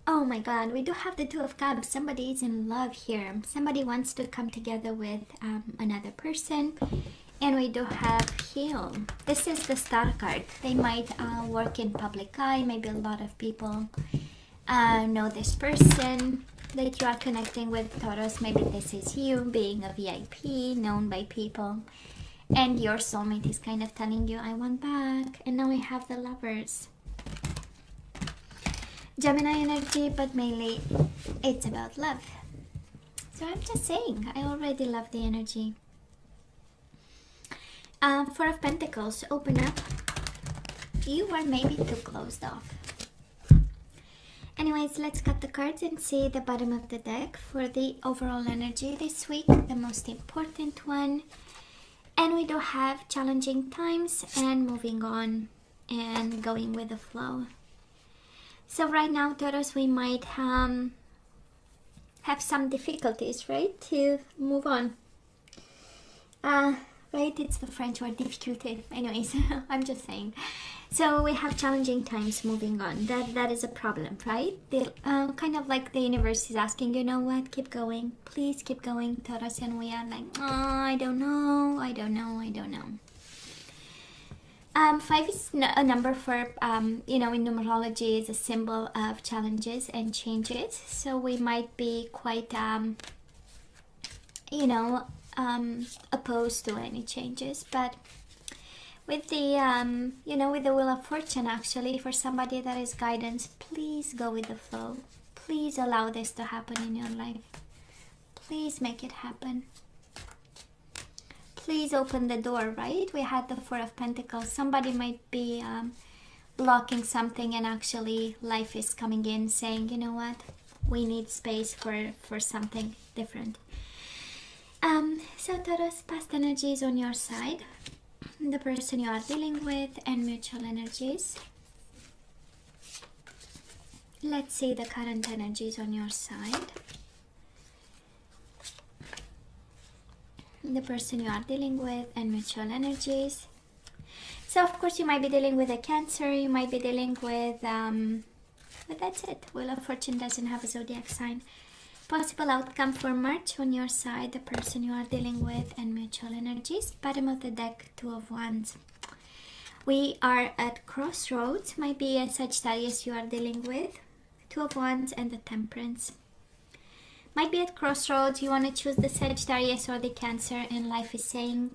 Oh my god, we do have the Two of Cups. Somebody is in love here. Somebody wants to come together with another person. And we do have Heal. This is the Star card. They might work in public eye. Maybe a lot of people know this person that you are connecting with, Taurus. Maybe this is you being a VIP, known by people. And your soulmate is kind of telling you, I want back. And now we have the Lovers. Gemini energy, but mainly it's about love. So I'm just saying, I already love the energy. Four of Pentacles, open up. You are maybe too closed off. Anyways, let's cut the cards and see the bottom of the deck for the overall energy this week, the most important one. And we do have challenging times and moving on and going with the flow. So right now, Taurus, we might have some difficulties, right, to move on. Right, it's the French word difficulté. Anyways, I'm just saying. So we have challenging times moving on. That is a problem, right? Kind of like the universe is asking, you know what, keep going. Please keep going, Taurus. And we are like, oh, I don't know. Five is a number for, in numerology is a symbol of challenges and changes. So we might be quite, opposed to any changes. But with the, with the Wheel of Fortune, actually, for somebody that is guidance, please go with the flow. Please allow this to happen in your life. Please make it happen. Please open the door, right? We had the Four of Pentacles. Somebody might be blocking something, and actually life is coming in saying, you know what? We need space for something different. So Taurus, past energies on your side, the person you are dealing with, and mutual energies. Let's see the current energies on your side. The person you are dealing with, and mutual energies. So of course you might be dealing with a Cancer, you might be dealing with, but that's it. Wheel of Fortune doesn't have a zodiac sign. Possible outcome for March on your side, the person you are dealing with, and mutual energies. Bottom of the deck, Two of Wands. We are at crossroads. Might be a Sagittarius you are dealing with. Two of Wands and the Temperance. Might be at crossroads. You want to choose the Sagittarius or the Cancer, and life is saying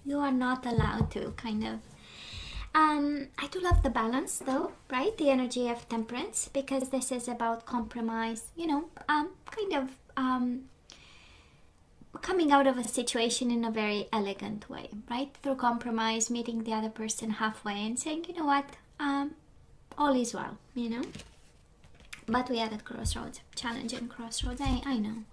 you are not allowed to, kind of. I do love the balance though, right? The energy of Temperance, because this is about compromise, coming out of a situation in a very elegant way, right? Through compromise, meeting the other person halfway and saying, you know what, all is well, But we are at crossroads, challenging crossroads. I know.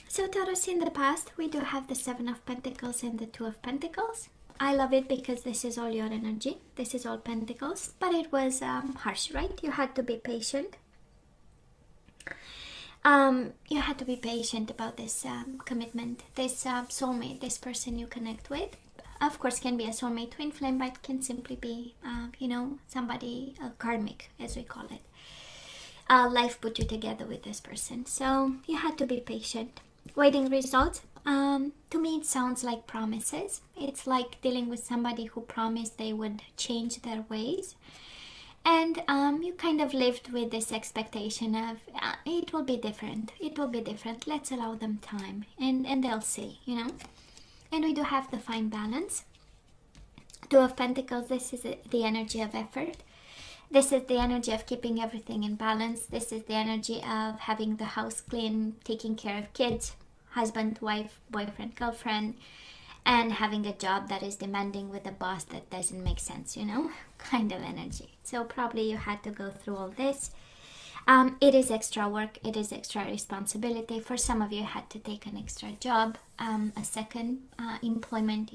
So Taurus, in the past, we do have the Seven of Pentacles and the Two of Pentacles. I love it because this is all your energy. This is all Pentacles, but it was harsh, right? You had to be patient. You had to be patient about this commitment, this soulmate, this person you connect with. Of course, can be a soulmate, twin flame, but can simply be, somebody karmic, as we call it. Life put you together with this person, so you had to be patient. Waiting results. To me, it sounds like promises. It's like dealing with somebody who promised they would change their ways, and you kind of lived with this expectation of it will be different. It will be different. Let's allow them time, and they'll see, And we do have the fine balance. Two of Pentacles, this is the energy of effort. This is the energy of keeping everything in balance. This is the energy of having the house clean, taking care of kids, husband, wife, boyfriend, girlfriend, and having a job that is demanding with a boss that doesn't make sense, kind of energy. So probably you had to go through all this. It is extra work, it is extra responsibility. For some of you, had to take an extra job, a second employment,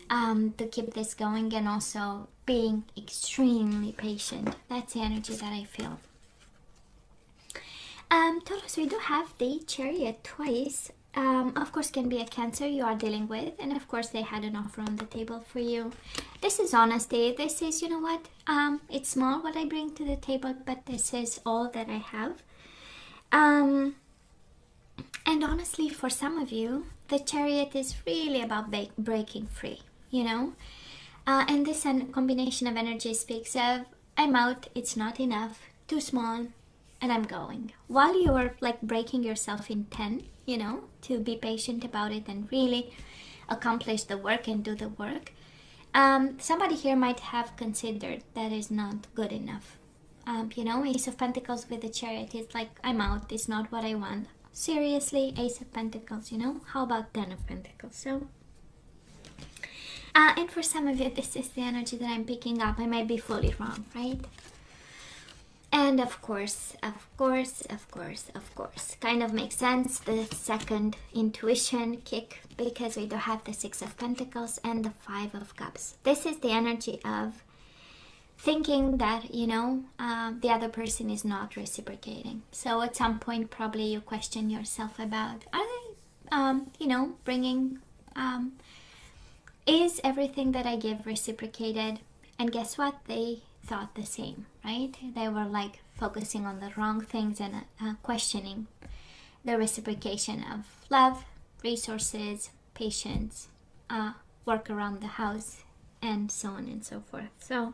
to keep this going, and also being extremely patient. That's the energy that I feel. Taurus, we do have the Chariot twice, Of course, can be a Cancer you are dealing with, and of course they had an offer on the table for you. This is honesty. This is, you know what, it's small what I bring to the table, but this is all that I have. And honestly, for some of you, the Chariot is really about breaking free, you know. And this combination of energy speaks of, I'm out, it's not enough, too small, and I'm going. While you're like breaking yourself in 10, you know, to be patient about it and really accomplish the work and do the work, somebody here might have considered that is not good enough. You know, Ace of Pentacles with the Chariot is like, I'm out, it's not what I want. Seriously, Ace of Pentacles, you know, how about 10 of Pentacles? So, and for some of you, this is the energy that I'm picking up. I might be fully wrong, right? And of course, kind of makes sense, the second intuition kick, because we do have the Six of Pentacles and the Five of Cups. This is the energy of thinking that, you know, the other person is not reciprocating. So at some point, probably you question yourself about, are they, you know, bringing, is everything that I give reciprocated? And guess what? They thought the same, right? They were like focusing on the wrong things and questioning the reciprocation of love, resources, patience, work around the house, and so on and so forth. So,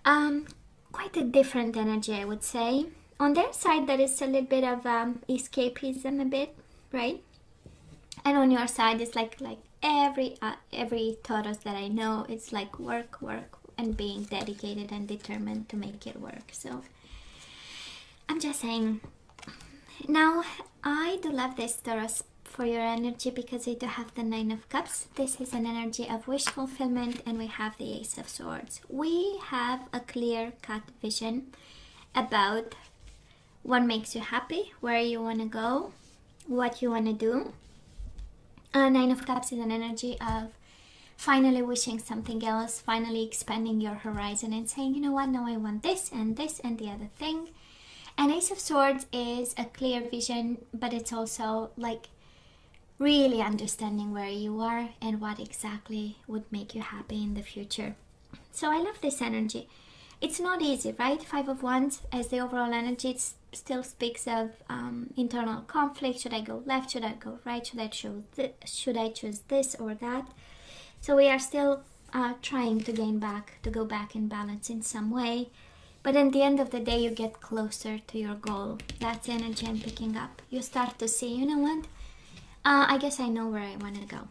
quite a different energy, I would say. On their side, there is a little bit of escapism, a bit, right? And on your side, it's like every Taurus that I know, it's like work, and being dedicated and determined to make it work. So I'm just saying. Now, I do love this Taurus for your energy because we do have the Nine of Cups. This is an energy of wish fulfillment, and we have the Ace of Swords. We have a clear-cut vision about what makes you happy, where you want to go, what you want to do. Nine of Cups is an energy of finally wishing something else, finally expanding your horizon and saying, you know what, now I want this and the other thing. And Ace of Swords is a clear vision, but it's also like really understanding where you are and what exactly would make you happy in the future. So I love this energy. It's not easy, right? Five of Wands as the overall energy, it still speaks of internal conflict. Should I go left? Should I go right? Should I choose this or that? So we are still trying to go back in balance in some way. But at the end of the day, you get closer to your goal. That's the energy I'm picking up. You start to see, you know what? I guess I know where I want to go.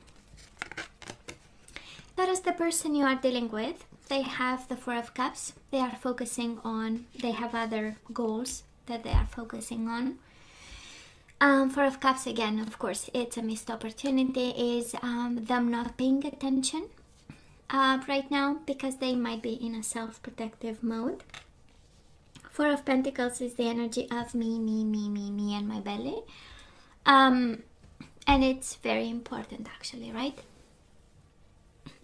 That is the person you are dealing with. They have the Four of Cups. They are focusing on, they have other goals that they are focusing on. Four of Cups, again, of course, it's a missed opportunity, is them not paying attention right now because they might be in a self-protective mode. Four of Pentacles is the energy of me and my belly. And it's very important actually, right?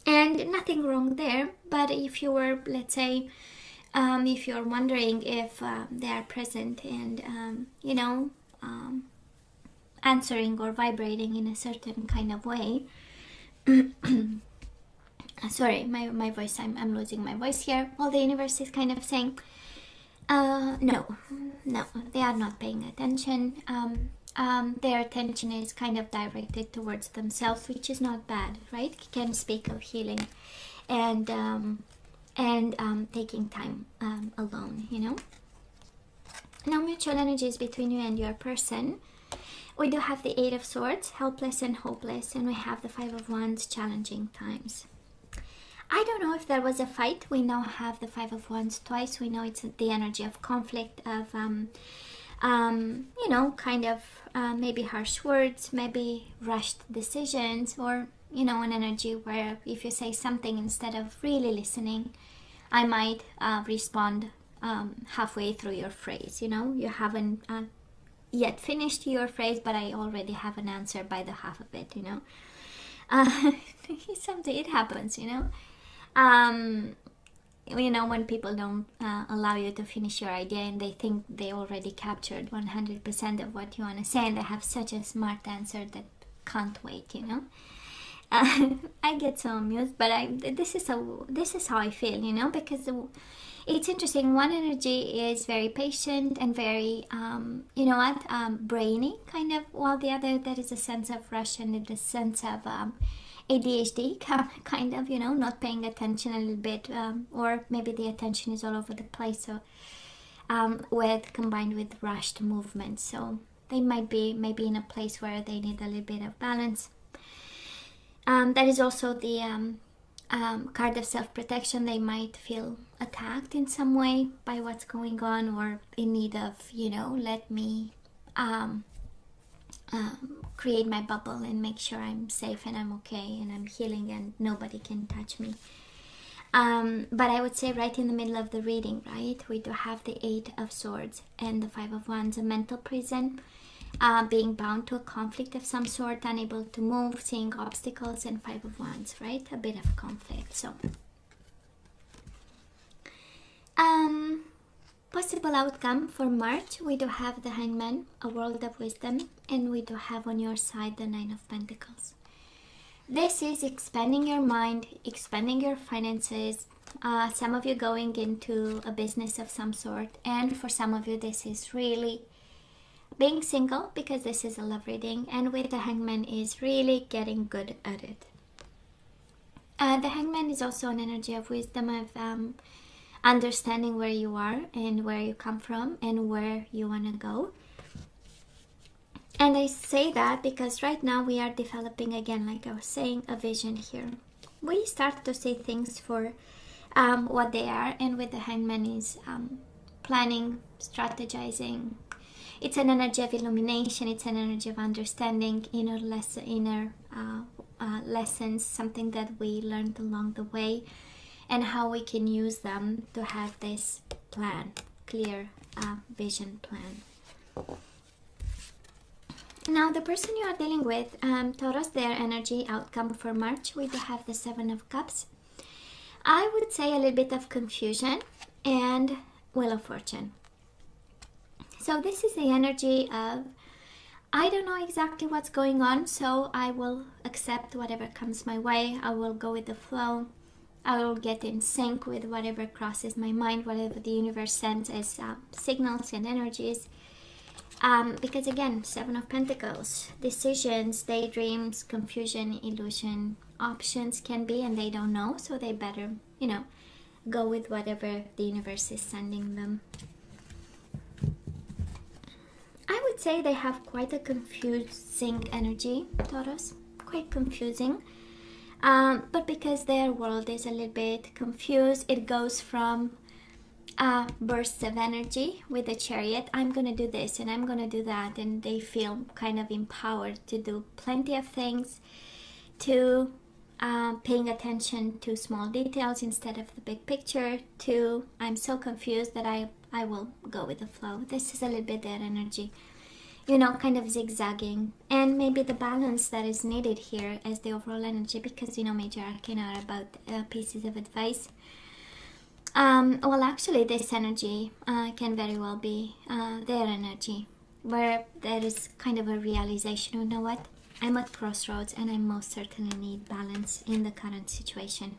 And nothing wrong there, but if you were, let's say, if you're wondering if they are present and, you know, answering or vibrating in a certain kind of way. Sorry, my voice, I'm losing my voice here. Well, the universe is kind of saying, no, they are not paying attention. Their attention is kind of directed towards themselves, which is not bad, right? It can speak of healing and taking time alone, you know. Now, mutual energies between you and your person. We do have the Eight of Swords, helpless and hopeless, and we have the Five of Wands, challenging times. I don't know if there was a fight. We now have the Five of Wands twice. We know it's the energy of conflict, of you know, kind of maybe harsh words, maybe rushed decisions, or, you know, an energy where if you say something instead of really listening, I might respond halfway through your phrase, you know, you haven't yet finished your phrase, but I already have an answer by the half of it, you know. Something, it happens, you know. you know, when people don't allow you to finish your idea and they think they already captured 100% of what you want to say, and they have such a smart answer that can't wait, you know. I get so amused, but this is how I feel, you know, because it's interesting. One energy is very patient and very, you know what, brainy kind of, while the other, there is a sense of rush and a sense of ADHD kind of, you know, not paying attention a little bit, or maybe the attention is all over the place. So combined with rushed movement, so they might be maybe in a place where they need a little bit of balance. That is also the card of self-protection. They might feel attacked in some way by what's going on, or in need of, you know, let me create my bubble and make sure I'm safe and I'm okay and I'm healing and nobody can touch me. But I would say right in the middle of the reading, right, we do have the 8 of Swords and the 5 of Wands, a mental prison, being bound to a conflict of some sort, unable to move, seeing obstacles, and 5 of Wands, right, a bit of conflict. So possible outcome for March, we do have the Hangman, a world of wisdom, and we do have on your side the 9 of Pentacles. This is expanding your mind, expanding your finances, some of you going into a business of some sort, and for some of you this is really being single, because this is a love reading, and with the Hangman is really getting good at it. The Hangman is also an energy of wisdom, of understanding where you are and where you come from and where you want to go. And I say that because right now we are developing, again, like I was saying, a vision here. We start to see things for what they are, and with the Hangman is planning, strategizing. It's an energy of illumination, it's an energy of understanding, inner lessons, something that we learned along the way, and how we can use them to have this plan, clear vision plan. Now, the person you are dealing with, Taurus, their energy outcome for March, we do have the 7 of Cups. I would say a little bit of confusion and Wheel of Fortune. So this is the energy of, I don't know exactly what's going on, so I will accept whatever comes my way. I will go with the flow. I will get in sync with whatever crosses my mind, whatever the universe sends as signals and energies. Because again, 7 of Pentacles, decisions, daydreams, confusion, illusion, options can be, and they don't know, so they better, you know, go with whatever the universe is sending them. I would say they have quite a confusing energy, Taurus, quite confusing. But because their world is a little bit confused, it goes from bursts of energy with the Chariot. I'm going to do this and I'm going to do that. And they feel kind of empowered to do plenty of things, to paying attention to small details instead of the big picture, to I'm so confused that I will go with the flow. This is a little bit their energy, you know, kind of zigzagging, and maybe the balance that is needed here as the overall energy, because, you know, major arcana are about pieces of advice. Well, actually this energy can very well be their energy, where there is kind of a realization, you know what, I'm at crossroads and I most certainly need balance in the current situation.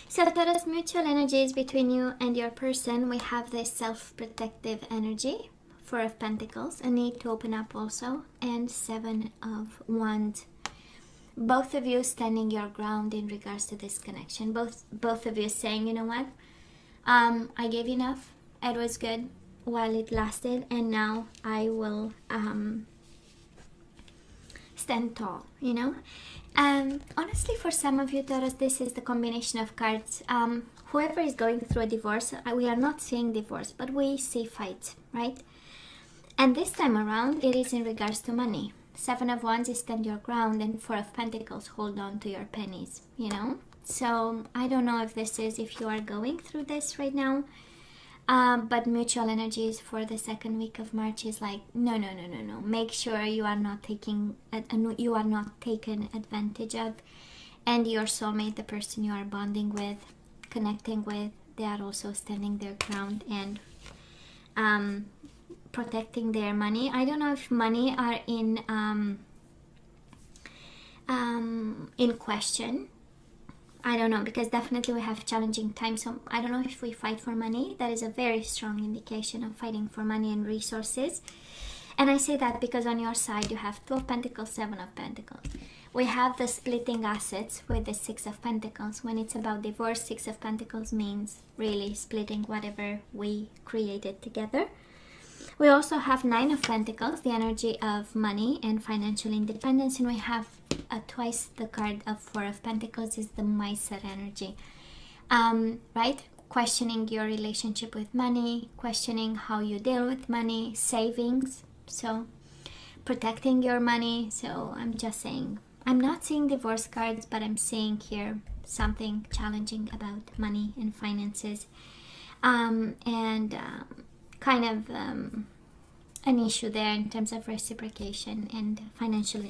So there is mutual energies between you and your person. We have this self-protective energy, 4 of Pentacles, a need to open up also, and 7 of Wands. Both of you standing your ground in regards to this connection. Both of you saying, you know what, I gave enough, it was good while it lasted, and now I will stand tall, you know. Honestly, for some of you, Taurus, this is the combination of cards. Whoever is going through a divorce, we are not seeing divorce, but we see fights, right? And this time around, it is in regards to money. 7 of Wands is stand your ground, and 4 of Pentacles, hold on to your pennies, you know. So I don't know if this is, if you are going through this right now, but mutual energies for the second week of March is like, no. Make sure you are not taken advantage of, And your soulmate, the person you are bonding with, connecting with, they are also standing their ground and protecting their money. I don't know if money are in question. I don't know, because definitely we have challenging times. So I don't know if we fight for money. That is a very strong indication of fighting for money and resources. And I say that because on your side you have 2 of Pentacles, 7 of Pentacles. We have the splitting assets with the 6 of Pentacles. When it's about divorce, 6 of Pentacles means really splitting whatever we created together. We also have 9 of Pentacles, the energy of money and financial independence. And we have twice the card of 4 of Pentacles is the miser energy. Right? Questioning your relationship with money, questioning how you deal with money, savings. So protecting your money. So I'm just saying, I'm not seeing divorce cards, but I'm seeing here something challenging about money and finances. Kind of an issue there in terms of reciprocation and financial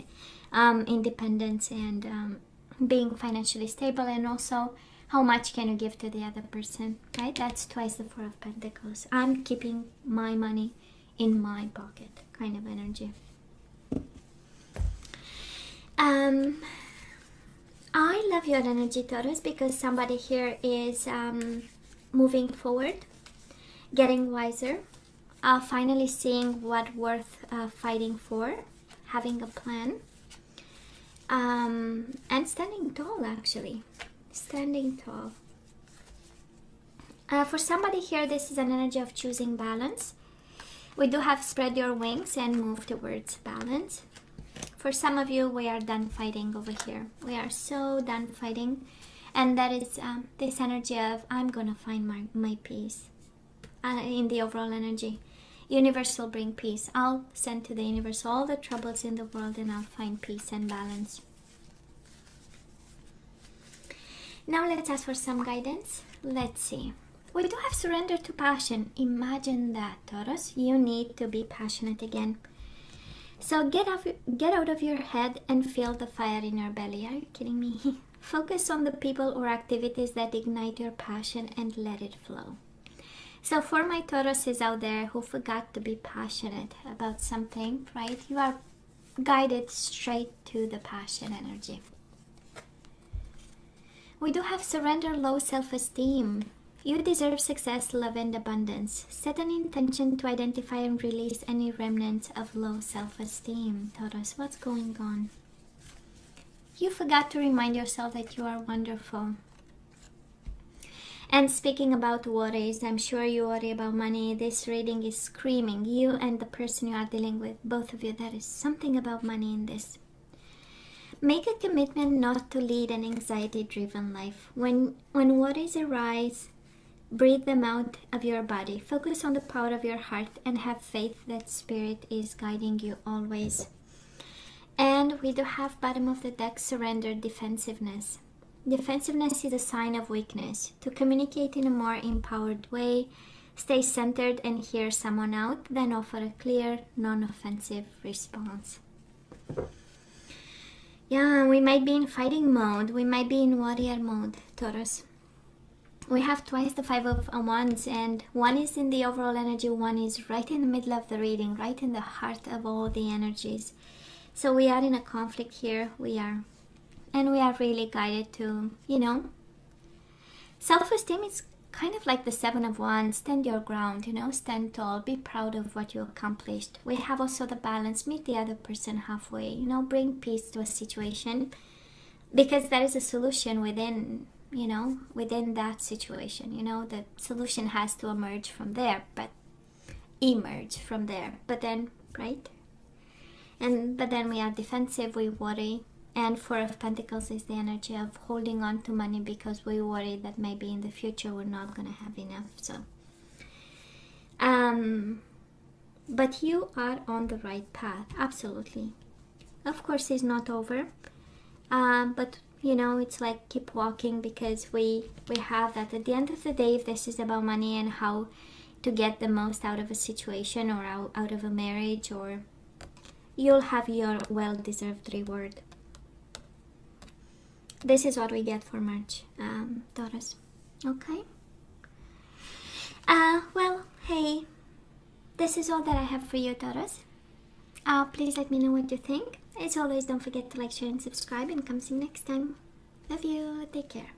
independence and being financially stable, and also how much can you give to the other person, right? That's twice the 4 of Pentacles. I'm keeping my money in my pocket kind of energy. I love your energy, Taurus, because somebody here is moving forward, getting wiser, finally seeing what worth fighting for, having a plan, and standing tall, actually. Standing tall. For somebody here, this is an energy of choosing balance. We do have spread your wings and move towards balance. For some of you, we are done fighting over here. We are so done fighting. And that is this energy of, I'm going to find my peace. In the overall energy, universe will bring peace. I'll send to the universe all the troubles in the world and I'll find peace and balance. Now let's ask for some guidance. Let's see. We do have surrender to passion. Imagine that, Taurus. You need to be passionate again. So get out of your head and feel the fire in your belly. Are you kidding me? Focus on the people or activities that ignite your passion and let it flow. So for my Tauruses out there who forgot to be passionate about something, right? You are guided straight to the passion energy. We do have surrender low self-esteem. You deserve success, love, and abundance. Set an intention to identify and release any remnants of low self-esteem. Taurus, what's going on? You forgot to remind yourself that you are wonderful. And speaking about worries, I'm sure you worry about money. This reading is screaming. You and the person you are dealing with, both of you, there is something about money in this. Make a commitment not to lead an anxiety-driven life. When worries arise, breathe them out of your body. Focus on the power of your heart and have faith that Spirit is guiding you always. And we do have bottom of the deck, surrender, defensiveness. Defensiveness is a sign of weakness. To communicate in a more empowered way, stay centered and hear someone out, then offer a clear, non-offensive response. Yeah, we might be in fighting mode. We might be in warrior mode, Taurus. We have twice the 5 of Wands, and one is in the overall energy, one is right in the middle of the reading, right in the heart of all the energies. So we are in a conflict here. We are really guided to, self-esteem is kind of like the 7 of Wands. Stand your ground, stand tall, be proud of what you accomplished. We have also the balance, meet the other person halfway, bring peace to a situation, because there is a solution within that situation. The solution has to emerge from there, but then, right? But then we are defensive, we worry. And 4 of Pentacles is the energy of holding on to money because we worry that maybe in the future we're not going to have enough. So, but you are on the right path, absolutely. Of course, it's not over, but it's like keep walking, because we have that at the end of the day, if this is about money and how to get the most out of a situation or out of a marriage, or you'll have your well-deserved reward. this is what we get for March, Taurus. Okay. Well, hey, this is all that I have for you, Taurus. Please let me know what you think. As always, don't forget to like, share, and subscribe, and come see you next time. Love you. Take care.